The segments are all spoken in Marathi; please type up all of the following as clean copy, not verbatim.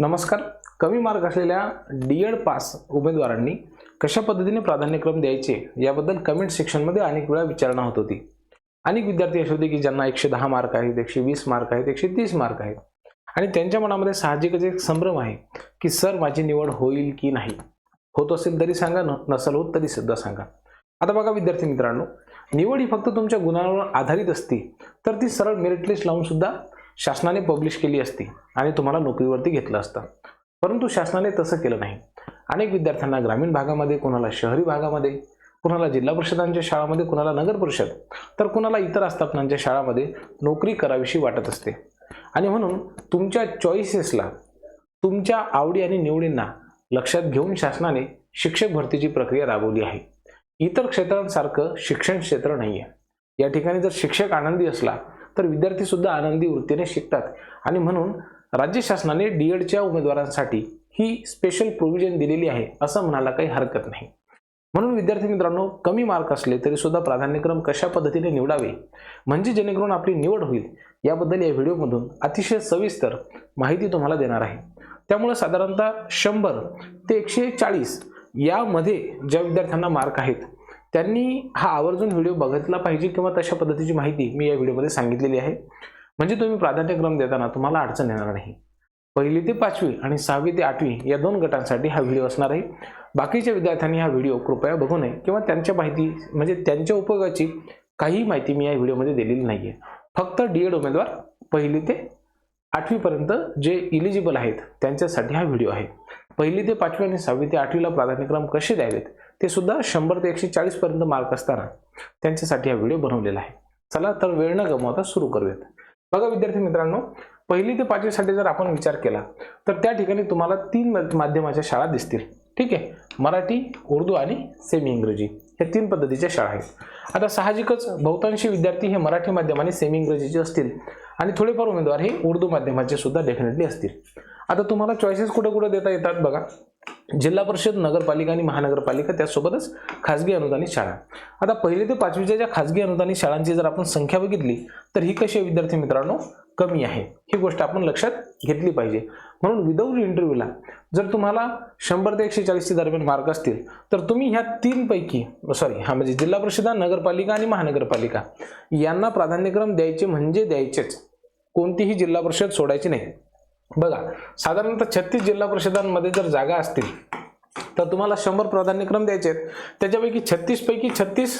नमस्कार. कमी मार्क असलेल्या डी.एड पास उमेदवारांनी कशा पद्धतीने प्राधान्यक्रम द्यायचे याबद्दल कमेंट सेक्शनमध्ये अनेक वेळा विचारणा होत होती. अनेक विद्यार्थी असे होते की ज्यांना 110 मार्क आहेत, 120 मार्क आहेत, 130 मार्क आहेत आणि त्यांच्या मनामध्ये साहजिकच एक संभ्रम आहे की सर माझी निवड होईल की नाही. होत असेल तरी सांगा, नसेल होत तरी सुद्धा सांगा. आता बघा विद्यार्थी मित्रांनो, निवड ही फक्त तुमच्या गुणांवर आधारित असती तर ती सरळ मेरिट लिस्ट लावून सुद्धा शासनाने पब्लिश केली असती आणि तुम्हाला नोकरीवरती घेतलं असतं. परंतु शासनाने तसं केलं नाही. अनेक विद्यार्थ्यांना ग्रामीण भागामध्ये, कोणाला शहरी भागामध्ये, कुणाला जिल्हा परिषदांच्या शाळांमध्ये, कुणाला नगर परिषद, तर कुणाला इतर आस्थापनांच्या शाळांमध्ये नोकरी करावीशी वाटत असते. आणि म्हणून तुमच्या चॉईसेसला, तुमच्या आवडी आणि निवडींना लक्षात घेऊन शासनाने शिक्षक भरतीची प्रक्रिया राबवली आहे. इतर क्षेत्रांसारखं शिक्षण क्षेत्र नाही आहे. या ठिकाणी जर शिक्षक आनंदी असला तर विद्यार्थी सुद्धा आनंदी वृत्तीने शिकतात आणि म्हणून राज्य शासनाने डी.एडच्या उमेदवारांसाठी ही स्पेशल प्रोव्हिजन दिलेली आहे असं म्हणायला काही हरकत नाही. म्हणून विद्यार्थी मित्रांनो, कमी मार्क असले तरी सुद्धा प्राधान्यक्रम कशा पद्धतीने निवडावे म्हणजे जेणेकरून आपली निवड होईल याबद्दल या व्हिडिओमधून अतिशय सविस्तर माहिती तुम्हाला देणार आहे. त्यामुळे साधारणतः 100 ते 140 यामध्ये ज्या विद्यार्थ्यांना मार्क आहेत त्यांनी हा आवर्जून व्हिडिओ बघितला पाहिजे किंवा तशा पद्धतीची माहिती मी या व्हिडिओमध्ये सांगितलेली आहे. म्हणजे तुम्ही प्राधान्यक्रम देताना तुम्हाला अडचण येणार नाही. 1ली ते 5वी आणि 6वी ते 8वी या 2 गटांसाठी हा व्हिडिओ असणार आहे. बाकीच्या विद्यार्थ्यांनी हा व्हिडिओ कृपया बघू नये किंवा त्यांच्या माहिती म्हणजे त्यांच्या उपयोगाची काही माहिती मी या व्हिडिओमध्ये दिलेली नाही आहे. फक्त डी.एड उमेदवार 1ली ते 8वी पर्यंत जे इलिजिबल आहेत त्यांच्यासाठी हा व्हिडिओ आहे. 1ली ते 5वी आणि 6वी ते 8वीला प्राधान्यक्रम कसे द्यावेत ते सुद्धा 100 ते 140 पर्यंत मार्क असताना त्यांच्यासाठी हा व्हिडिओ बनवलेला आहे. चला तर वेळ न गमावता सुरू करूयात. बघा विद्यार्थी मित्रांनो, 1ली ते 5वी साठी जर आपण विचार केला तर त्या ठिकाणी तुम्हाला 3 माध्यमाच्या शाळा दिसतील. ठीक आहे, मराठी, उर्दू आणि सेमी इंग्रजी हे 3 पद्धतीच्या शाळा आहेत. आता साहजिकच बहुतांशी विद्यार्थी हे मराठी माध्यम आणि सेमी इंग्रजीचे असतील आणि थोडेफार उमेदवार हे उर्दू माध्यमाचे सुद्धा डेफिनेटली असतील. आता तुम्हाला चॉईसेस कुठे कुठे देता येतात बघा. जिल्हा परिषद, नगरपालिका आणि महानगरपालिका, त्यासोबतच खाजगी अनुदानित शाळा. आता 1ली ते 5वीच्या ज्या खाजगी अनुदानित शाळांची जर आपण संख्या बघितली तर ही कशी आहे विद्यार्थी मित्रांनो, कमी आहे. ही गोष्ट आपण लक्षात घेतली पाहिजे. म्हणून विदाऊट इंटरव्ह्यूला जर तुम्हाला 100 ते 140 दरम्यान मार्क असतील तर तुम्ही ह्या 3 पैकी म्हणजे जिल्हा परिषद, नगरपालिका आणि महानगरपालिका यांना प्राधान्यक्रम द्यायचे म्हणजे द्यायचेच. कोणतीही जिल्हा परिषद सोडायची नाही. बघा, साधारणतः 36 जिल्हा परिषदांमध्ये जर जागा असतील तर तुम्हाला 100 प्राधान्यक्रम द्यायचे आहेत. त्याच्यापैकी 36 पैकी 36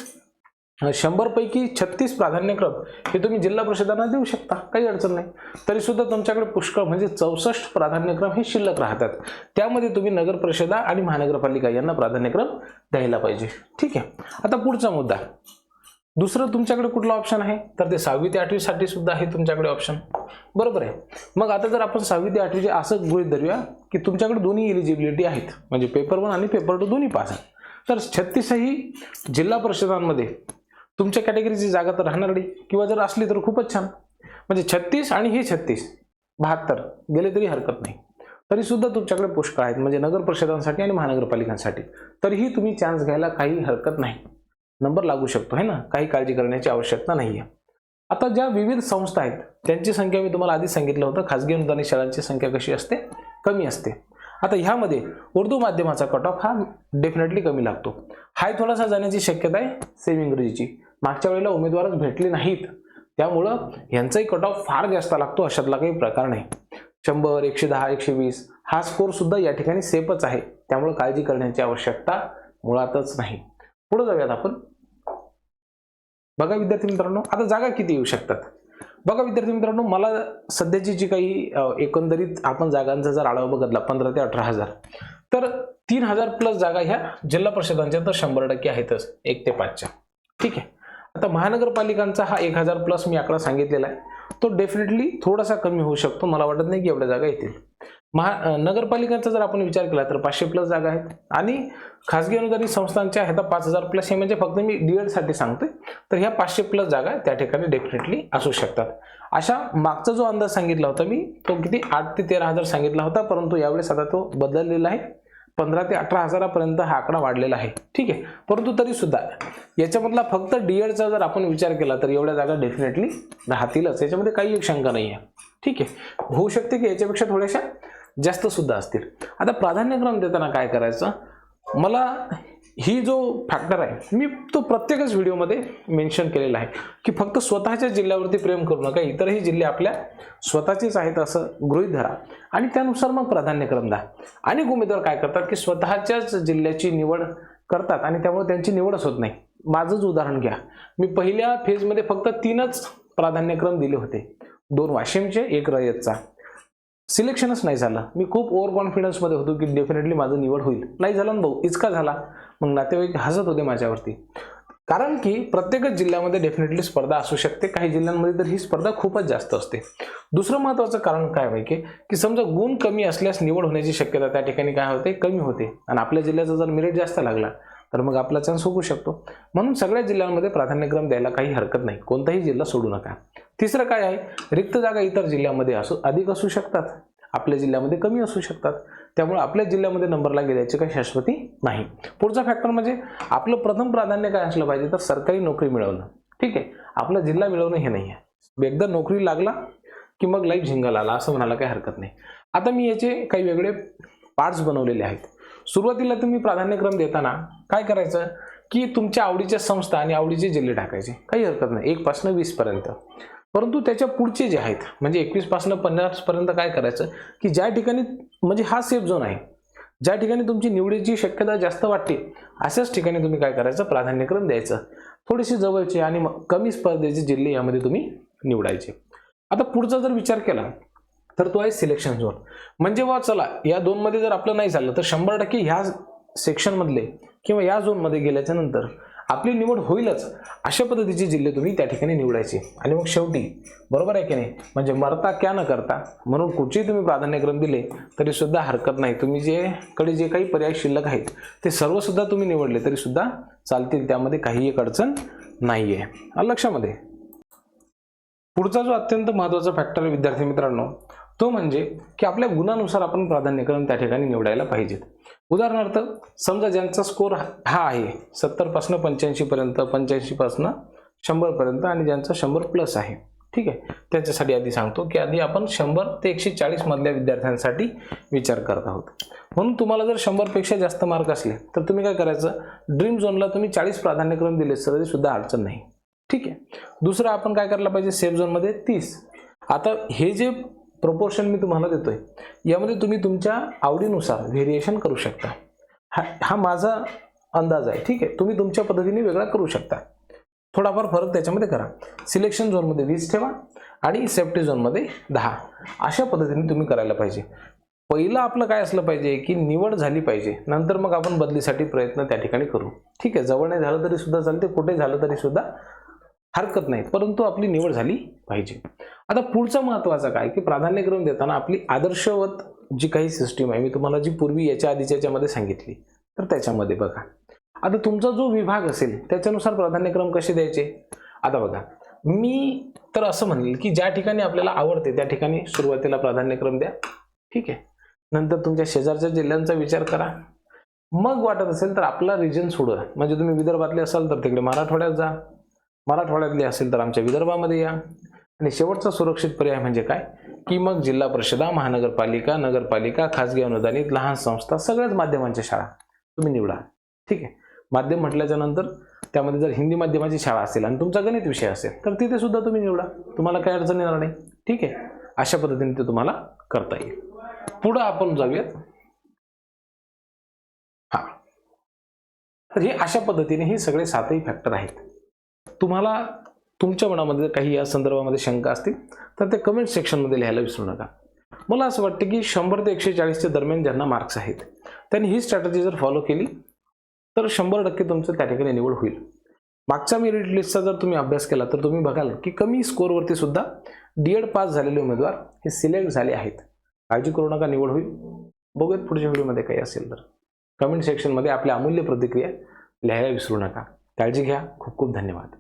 100 पैकी 36 प्राधान्यक्रम हे तुम्ही जिल्हा परिषदांना देऊ शकता, काही अडचण नाही. तरी सुद्धा तुमच्याकडे पुष्कळ म्हणजे 64 प्राधान्यक्रम हे शिल्लक राहतात. त्यामध्ये तुम्ही नगर परिषदा आणि महानगरपालिका यांना प्राधान्यक्रम द्यायला पाहिजे. ठीक आहे. आता पुढचा मुद्दा, दुसरं तुमच्याकडे कुठला ऑप्शन आहे तर ते 6वी ते 8वी साठी सुद्धा आहे तुमच्याकडे ऑप्शन. बरोबर आहे. मग आता जर आपण 6वी ते 8वीचे असं गृहीत धरूया की तुमच्याकडे दोन्ही एलिजिबिलिटी आहेत, म्हणजे पेपर 1 आणि पेपर 2 दोन्ही पास आहेत, तर 36ही जिल्हा परिषदांमध्ये तुमच्या कॅटेगरीची जागा तर राहणार नाही किंवा जर असली तर खूपच छान. म्हणजे 36 आणि हे 36 72 गेले तरी हरकत नाही. तरी सुद्धा तुमच्याकडे पुष्कळ आहेत म्हणजे नगर परिषदांसाठी आणि महानगरपालिकांसाठी. तरीही तुम्ही चान्स घ्यायला काही हरकत नाही. नंबर लागू शकतो है ना, काही काळजी करण्याची आवश्यकता नाही आहे. आता ज्या विविध संस्था आहेत त्यांची संख्या मी तुम्हाला आधी सांगितलं होतं, खाजगी अनुदानित शाळांची संख्या कशी असते, कमी असते. आता ह्यामध्ये उर्दू माध्यमाचा कट ऑफ हा डेफिनेटली कमी लागतो. हाय थोडासा जाण्याची शक्यता आहे सेमी इंग्रजीची. मागच्या वेळेला उमेदवारच भेटले नाहीत त्यामुळं यांचाही कट ऑफ फार जास्त लागतो, अशातला काही प्रकार नाही. 100, 110, 120 हा स्कोर सुद्धा या ठिकाणी सेफच आहे. त्यामुळे काळजी करण्याची आवश्यकता मुळातच नाही. पुढे जाऊयात आपण. बघा विद्यार्थी मित्रांनो, आता जागा किती येऊ शकतात. बघा विद्यार्थी मित्रांनो, मला सध्याची जी काही एकंदरीत आपण जागांचा जर आढावा बघितला 15 ते 18,000 तर 3,000 प्लस जागा ह्या जिल्हा परिषदांच्या तर 100% आहेतच 1 ते 5च्या. ठीक आहे. आता महानगरपालिकांचा हा 1,000 प्लस मी आकडा सांगितलेला आहे, तो डेफिनेटली थोडासा कमी होऊ शकतो. मला वाटत नाही की एवढ्या जागा येतील. नगरपालिकांचा जर आपण विचार केला तर 500 प्लस जागा आहेत आणि खाजगी अनुदानित संस्थांच्या ह्या 5,000 प्लस, हे म्हणजे फक्त मी डी.एड साठी सांगतोय. तर ह्या 500 प्लस जागा त्या ठिकाणी डेफिनेटली असू शकतात. अशा मागचा जो अंदाज सांगितला होता मी तो किती 8 ते 13,000 सांगितला होता, परंतु यावेळेस आता तो बदललेला आहे. 15 ते 18,000 पर्यंत हा आकडा वाढलेला आहे. ठीक आहे. परंतु तरी सुद्धा याच्यामधला फक्त डी.एडचा जर आपण विचार केला तर एवढ्या जागा डेफिनेटली राहतीलच, याच्यामध्ये काही एक शंका नाही आहे. ठीक आहे. होऊ शकते की याच्यापेक्षा थोड्याशा जास्त सुद्धा असतील. आता प्राधान्यक्रम देताना काय करायचं, मला ही जो फॅक्टर आहे मी तो प्रत्येकच व्हिडिओमध्ये मेन्शन केलेला आहे की फक्त स्वतःच्या जिल्ह्यावरती प्रेम करू नका, इतरही जिल्हे आपल्या स्वतःचेच आहेत असं गृहीत धरा आणि त्यानुसार मग प्राधान्यक्रम द्या. अनेक उमेदवार काय करतात की स्वतःच्याच जिल्ह्याची निवड करतात आणि त्यामुळे त्यांची निवडच होत नाही. माझंच उदाहरण घ्या, मी पहिल्या फेजमध्ये फक्त 3च प्राधान्यक्रम दिले होते, 2 वाशिमचे 1 रयतचा. सिलेक्शनच नाही झालं. मी खूप ओव्हर कॉन्फिडन्समध्ये होतो की डेफिनेटली माझं निवड होईल, नाही झालं ना भाऊ, इचका झाला. मग नातेवाईक हसत होते माझ्यावरती, कारण की प्रत्येकच जिल्ह्यामध्ये डेफिनेटली स्पर्धा असू शकते, काही जिल्ह्यांमध्ये तर ही स्पर्धा खूपच जास्त असते. दुसरं महत्त्वाचं कारण काय माहिती की समजा गुण कमी असल्यास निवड होण्याची शक्यता त्या ठिकाणी काय होते, कमी होते आणि आपल्या जिल्ह्याचा जर मेरिट जास्त लागला तर मग आपला चान्स होऊ शकतो. म्हणून सगळ्या जिल्ह्यांमध्ये प्राधान्यक्रम द्यायला काही हरकत नाही, कोणताही जिल्हा सोडू नका. तिसरं काय आहे, रिक्त जागा इतर जिल्ह्यामध्ये अधिक असू शकतात, आपल्या जिल्ह्यामध्ये कमी असू शकतात, त्यामुळे आपल्या जिल्ह्यामध्ये नंबरला गेल्याची काही शाश्वती नाही. पुढचा फॅक्टर म्हणजे आपलं प्रथम प्राधान्य काय असलं पाहिजे, तर सरकारी नोकरी मिळवणं. ठीक आहे, आपला जिल्हा मिळवणं हे नाही आहे. एकदा नोकरी लागला की मग लाईफ झिंगल आला असं म्हणायला काही हरकत नाही. आता मी याचे काही वेगळे पार्ट्स बनवलेले आहेत. सुरुवातीला तुम्ही प्राधान्यक्रम देताना काय करायचं की तुमच्या आवडीच्या संस्था आणि आवडीचे जिल्हे टाकायचे, काही हरकत नाही, 1 पासून 20 पर्यंत. परंतु त्याच्या पुढचे जे आहेत म्हणजे 21 पासून 50 पर्यंत काय करायचं की ज्या ठिकाणी म्हणजे हा सेफ झोन आहे, ज्या ठिकाणी तुमची निवडीची शक्यता जास्त वाटते अशाच ठिकाणी तुम्ही काय करायचं, प्राधान्यक्रम द्यायचं. थोडेसे जवळचे आणि कमी स्पर्धेचे जिल्हे यामध्ये तुम्ही निवडायचे. आता पुढचा जर विचार केला तर तो आहे सिलेक्शन झोन. म्हणजे वा चला या 2 मध्ये जर आपलं नाही झालं तर 100% ह्या सेक्शन मधले किंवा या झोन मध्ये गेल्याच्या नंतर आपली निवड होईलच अशा पद्धतीचे जिल्हे तुम्ही त्या ठिकाणी निवडायचे. आणि मग शेवटी बरोबर आहे की नाही, म्हणजे मरता क्या न करता म्हणून कुठेही तुम्ही प्राधान्यक्रम दिले तरी सुद्धा हरकत नाही. तुम्ही जे काही पर्याय शिल्लक आहेत ते सर्व सुद्धा तुम्ही निवडले तरी सुद्धा चालतील, त्यामध्ये काही एक अडचण नाहीये. लक्षामध्ये पुढचा जो अत्यंत महत्त्वाचा फॅक्टर आहे विद्यार्थी मित्रांनो, तो म्हणजे की आपल्या गुणानुसार आपण प्राधान्यक्रम त्या ठिकाणी निवडायला पाहिजेत. उदाहरणार्थ समजा ज्यांचा स्कोर हा आहे 70 पासून 85 पर्यंत, 85 पासून 100 पर्यंत आणि ज्यांचा 100 प्लस आहे, ठीक आहे, त्याच्यासाठी आधी सांगतो की आधी आपण 100 ते 140 मधल्या विद्यार्थ्यांसाठी विचार करत आहोत. म्हणून तुम्हाला जर 100 पेक्षा जास्त मार्क असले तर तुम्ही काय करायचं, ड्रीम झोनला तुम्ही 40 प्राधान्यक्रम दिले तरी सुद्धा अडचण नाही. ठीक आहे. दुसरं आपण काय करायला पाहिजे, सेफ झोनमध्ये 30. आता हे जे प्रोपोर्शन मी तुम्हाला देतोय यामध्ये तुम्ही तुमच्या आवडीनुसार व्हेरिएशन करू शकता. हा माझा अंदाज आहे, ठीक आहे, तुम्ही तुमच्या पद्धतीने वेगळा करू शकता, थोडाफार फरक त्याच्यामध्ये करा. सिलेक्शन झोनमध्ये 20 ठेवा आणि सेफ्टी झोनमध्ये 10, अशा पद्धतीने तुम्ही करायला पाहिजे. पहिलं आपलं काय असलं पाहिजे की निवड झाली पाहिजे, नंतर मग आपण बदलीसाठी प्रयत्न त्या ठिकाणी करू. ठीक आहे, जवळ नाही झालं तरी सुद्धा चालते, कुठे झालं तरी सुद्धा हरकत नाही, परंतु आपली निवड झाली पाहिजे. आता पुढचा महत्त्वाचा काय की प्राधान्यक्रम देताना आपली आदर्शवत जी काही सिस्टीम आहे मी तुम्हाला जी पूर्वी याच्या आधीच्या याच्यामध्ये सांगितली तर त्याच्यामध्ये बघा. आता तुमचा जो विभाग असेल त्याच्यानुसार प्राधान्यक्रम कसे द्यायचे. आता बघा, मी तर असं म्हणेल की ज्या ठिकाणी आपल्याला आवडते त्या ठिकाणी सुरुवातीला प्राधान्यक्रम द्या. ठीक आहे, नंतर तुमच्या शेजारच्या जिल्ह्यांचा विचार करा. मग वाटत असेल तर आपला रिजन सोडा, म्हणजे तुम्ही विदर्भातले असाल तर तिकडे मराठवाड्यात जा, मराठवाड्यातले असेल तर आमच्या विदर्भामध्ये या. आणि शेवटचा सुरक्षित पर्याय म्हणजे काय की मग जिल्हा परिषदा, महानगरपालिका, नगरपालिका, खासगी अनुदानित, लहान संस्था, सगळ्याच माध्यमांच्या शाळा तुम्ही निवडा. ठीक आहे, माध्यम म्हटल्याच्या नंतर त्यामध्ये जर हिंदी माध्यमाची शाळा असेल आणि तुमचा गणित विषय असेल तर तिथे सुद्धा तुम्ही निवडा, तुम्हाला काही अडचण येणार नाही. ठीक आहे, अशा पद्धतीने ते तुम्हाला करता येईल. पुढे आपण जाऊयात. हा, तर हे अशा पद्धतीने हे सगळे 7ही फॅक्टर आहेत. तुम्हाला तुमच्या मनामध्ये काही या संदर्भामध्ये शंका असतील तर ते कमेंट सेक्शनमध्ये लिहायला विसरू नका. मला असं वाटतं की 100 ते 140च्या दरम्यान ज्यांना मार्क्स आहेत त्यांनी ही स्ट्रॅटेजी जर फॉलो केली तर 100% तुमचं त्या ठिकाणी निवड होईल. मागच्या मेरिट लिस्टचा जर तुम्ही अभ्यास केला तर तुम्ही बघाल की कमी स्कोअरवरती सुद्धा D.Ed पास झालेले उमेदवार हे सिलेक्ट झाले आहेत. काळजी करू नका, निवड होईल. बघूयात पुढच्या व्हिडिओमध्ये काही असेल तर कमेंट सेक्शनमध्ये आपल्या अमूल्य प्रतिक्रिया लिहायला विसरू नका. काळजी घ्या. खूप खूप धन्यवाद.